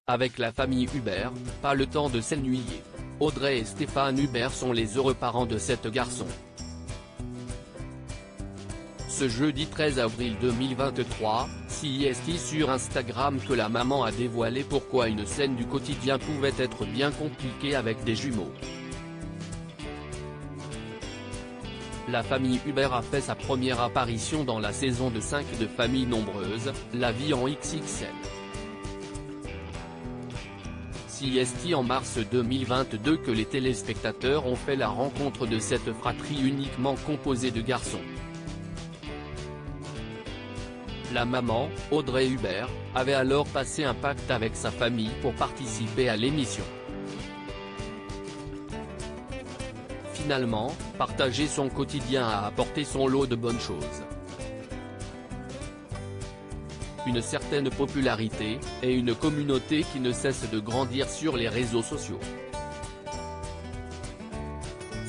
Avec la famille Hubert, pas le temps de s'ennuyer. Audrey et Stéphane Hubert sont les heureux parents de 7 garçons. Ce jeudi 13 avril 2023, c'est sur Instagram que la maman a dévoilé pourquoi une scène du quotidien pouvait être bien compliquée avec des jumeaux. La famille Hubert a fait sa première apparition dans la saison de 5 de Famille Nombreuse, La Vie en XXL. C'est en mars 2022 que les téléspectateurs ont fait la rencontre de cette fratrie uniquement composée de garçons. La maman, Audrey Hubert, avait alors passé un pacte avec sa famille pour participer à l'émission. Finalement, partager son quotidien a apporté son lot de bonnes choses. Une certaine popularité, et une communauté qui ne cesse de grandir sur les réseaux sociaux.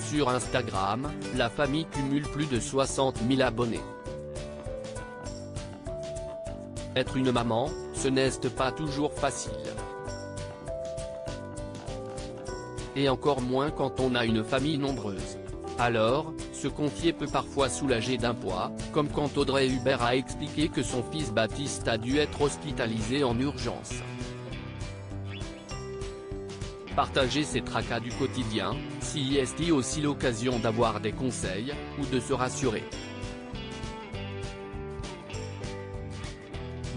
Sur Instagram, la famille cumule plus de 60 000 abonnés. Être une maman, ce n'est pas toujours facile. Et encore moins quand on a une famille nombreuse. Alors, se confier peut parfois soulager d'un poids, comme quand Audrey Hubert a expliqué que son fils Baptiste a dû être hospitalisé en urgence. Partager ses tracas du quotidien, c'est aussi l'occasion d'avoir des conseils, ou de se rassurer.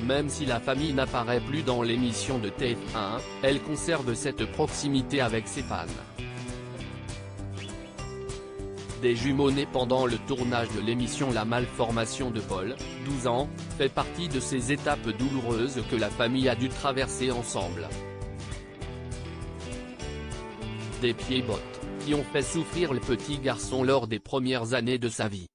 Même si la famille n'apparaît plus dans l'émission de TF1, elle conserve cette proximité avec ses fans. Des jumeaux nés pendant le tournage de l'émission La Malformation de Paul, 12 ans, fait partie de ces étapes douloureuses que la famille a dû traverser ensemble. Des pieds-bottes, qui ont fait souffrir le petit garçon lors des premières années de sa vie.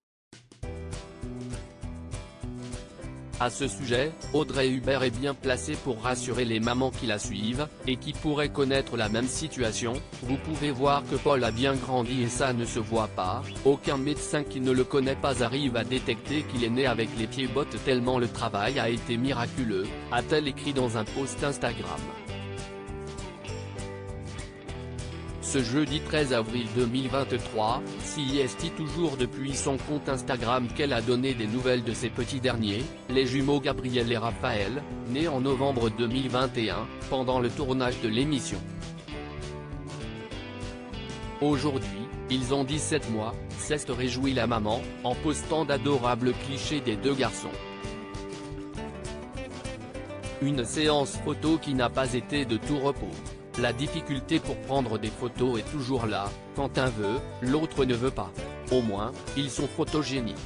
À ce sujet, Audrey Hubert est bien placée pour rassurer les mamans qui la suivent, et qui pourraient connaître la même situation. Vous pouvez voir que Paul a bien grandi et ça ne se voit pas, aucun médecin qui ne le connaît pas arrive à détecter qu'il est né avec les pieds-bottes tellement le travail a été miraculeux, a-t-elle écrit dans un post Instagram. Ce jeudi 13 avril 2023, c'est toujours depuis son compte Instagram qu'elle a donné des nouvelles de ses petits derniers, les jumeaux Gabriel et Raphaël, nés en novembre 2021, pendant le tournage de l'émission. Aujourd'hui, ils ont 17 mois, s'est réjouit la maman, en postant d'adorables clichés des 2 garçons. Une séance photo qui n'a pas été de tout repos. La difficulté pour prendre des photos est toujours là, quand un veut, l'autre ne veut pas. Au moins, ils sont photogéniques.